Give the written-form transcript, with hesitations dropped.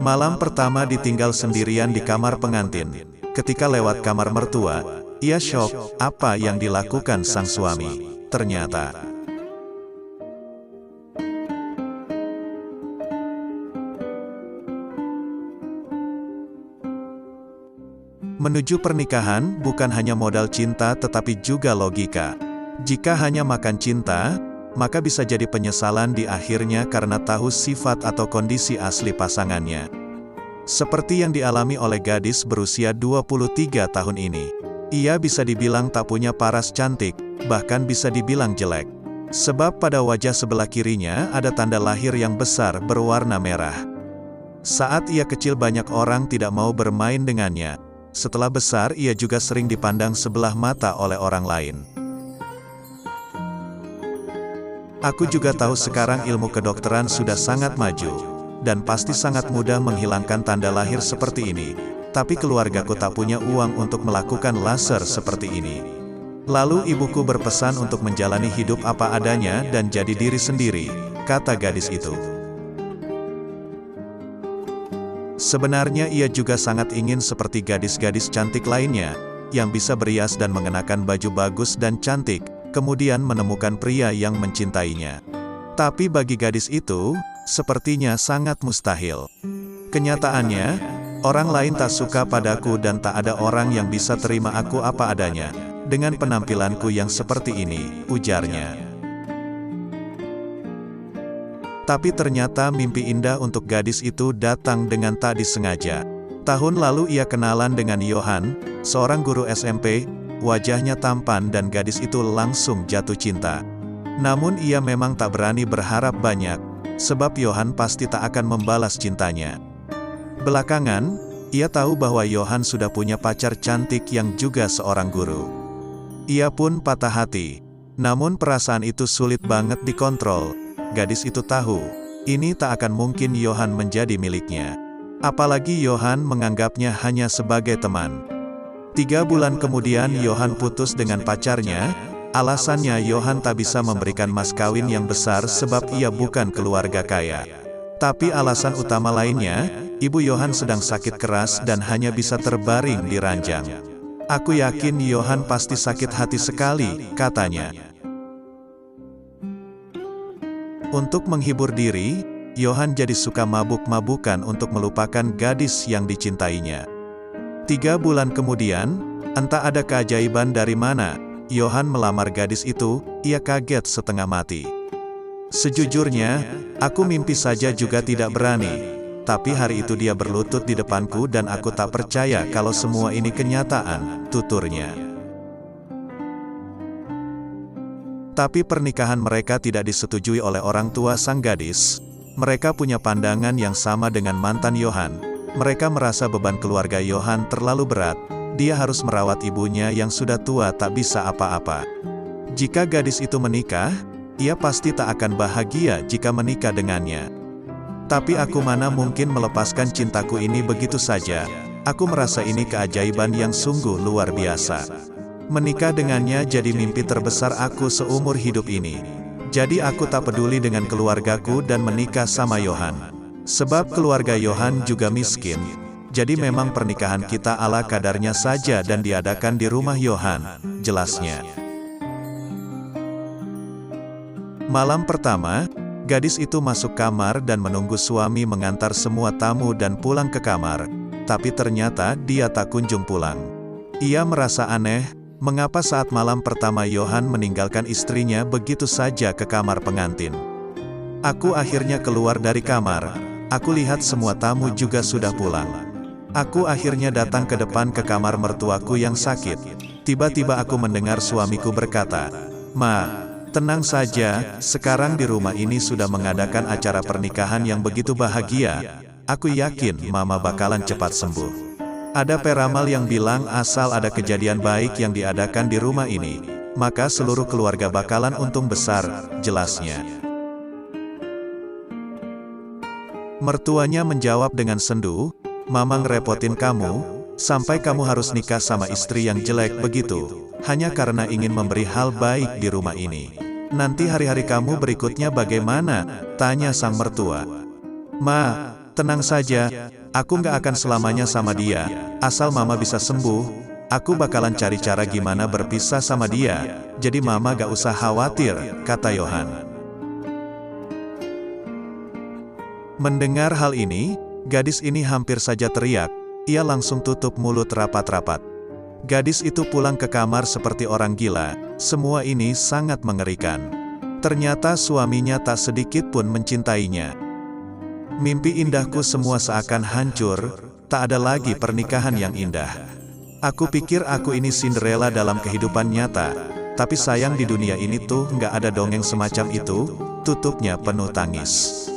Malam pertama ditinggal sendirian di kamar pengantin. Ketika lewat kamar mertua, ia syok apa yang dilakukan sang suami. Ternyata menuju pernikahan bukan hanya modal cinta tetapi juga logika. Jika hanya makan cinta, maka bisa jadi penyesalan di akhirnya karena tahu sifat atau kondisi asli pasangannya. Seperti yang dialami oleh gadis berusia 23 tahun ini. Ia bisa dibilang tak punya paras cantik, bahkan bisa dibilang jelek. Sebab pada wajah sebelah kirinya ada tanda lahir yang besar berwarna merah. Saat ia kecil banyak orang tidak mau bermain dengannya. Setelah besar ia juga sering dipandang sebelah mata oleh orang lain. Aku juga tahu sekarang ilmu kedokteran sudah sangat maju, dan pasti sangat mudah menghilangkan tanda lahir seperti ini. Tapi keluargaku tak punya uang untuk melakukan laser seperti ini. Lalu ibuku berpesan untuk menjalani hidup apa adanya dan jadi diri sendiri, kata gadis itu. Sebenarnya ia juga sangat ingin seperti gadis-gadis cantik lainnya, yang bisa berias dan mengenakan baju bagus dan cantik, kemudian menemukan pria yang mencintainya. Tapi bagi gadis itu, sepertinya sangat mustahil. Kenyataannya, orang lain tak suka padaku dan tak ada orang yang bisa terima aku apa adanya, dengan penampilanku yang seperti ini, ujarnya. Tapi ternyata mimpi indah untuk gadis itu datang dengan tak disengaja. Tahun lalu ia kenalan dengan Johan, seorang guru SMP, wajahnya tampan dan gadis itu langsung jatuh cinta. Namun ia memang tak berani berharap banyak, sebab Johan pasti tak akan membalas cintanya. Belakangan, ia tahu bahwa Johan sudah punya pacar cantik yang juga seorang guru. Ia pun patah hati, namun perasaan itu sulit banget dikontrol. Gadis itu tahu, ini tak akan mungkin Johan menjadi miliknya. Apalagi Johan menganggapnya hanya sebagai teman. 3 bulan kemudian Johan putus dengan pacarnya, alasannya Johan tak bisa memberikan mas kawin yang besar sebab ia bukan keluarga kaya. Tapi alasan utama lainnya, ibu Johan sedang sakit keras dan hanya bisa terbaring di ranjang. Aku yakin Johan pasti sakit hati sekali, katanya. Untuk menghibur diri, Johan jadi suka mabuk-mabukan untuk melupakan gadis yang dicintainya. 3 bulan kemudian, entah ada keajaiban dari mana, Johan melamar gadis itu, ia kaget setengah mati. Sejujurnya, aku mimpi saja juga tidak berani. Tapi hari itu dia berlutut di depanku dan aku tak percaya kalau semua ini kenyataan, tuturnya. Tapi pernikahan mereka tidak disetujui oleh orang tua sang gadis. Mereka punya pandangan yang sama dengan mantan Johan. Mereka merasa beban keluarga Johan terlalu berat. Dia harus merawat ibunya yang sudah tua tak bisa apa-apa. Jika gadis itu menikah, ia pasti tak akan bahagia jika menikah dengannya. Tapi aku mana mungkin melepaskan cintaku ini begitu saja. Aku merasa ini keajaiban yang sungguh luar biasa. Menikah dengannya jadi mimpi terbesar aku seumur hidup ini. Jadi aku tak peduli dengan keluargaku dan menikah sama Johan. Sebab keluarga Johan juga miskin. Jadi memang pernikahan kita ala kadarnya saja dan diadakan di rumah Johan, jelasnya. Malam pertama, gadis itu masuk kamar dan menunggu suami mengantar semua tamu dan pulang ke kamar. Tapi ternyata dia tak kunjung pulang. Ia merasa aneh. Mengapa saat malam pertama Johan meninggalkan istrinya begitu saja ke kamar pengantin? Aku akhirnya keluar dari kamar. Aku lihat semua tamu juga sudah pulang. Aku akhirnya datang ke depan ke kamar mertuaku yang sakit. Tiba-tiba aku mendengar suamiku berkata, "Ma, tenang saja, sekarang di rumah ini sudah mengadakan acara pernikahan yang begitu bahagia. Aku yakin Mama bakalan cepat sembuh. Ada peramal yang bilang asal ada kejadian baik yang diadakan di rumah ini, maka seluruh keluarga bakalan untung besar," jelasnya. Mertuanya menjawab dengan sendu, "Mama ngerepotin kamu, sampai kamu harus nikah sama istri yang jelek begitu, hanya karena ingin memberi hal baik di rumah ini. Nanti hari-hari kamu berikutnya bagaimana?" tanya sang mertua. "Ma, tenang saja, aku nggak akan selamanya sama dia, asal mama bisa sembuh, aku bakalan cari cara gimana berpisah sama dia, jadi mama gak usah khawatir, kata Yohan. Mendengar hal ini, gadis ini hampir saja teriak, ia langsung tutup mulut rapat-rapat. Gadis itu pulang ke kamar seperti orang gila, semua ini sangat mengerikan. Ternyata suaminya tak sedikit pun mencintainya. Mimpi indahku semua seakan hancur, tak ada lagi pernikahan yang indah. Aku pikir aku ini Cinderella dalam kehidupan nyata, tapi sayang di dunia ini tuh nggak ada dongeng semacam itu, tutupnya penuh tangis.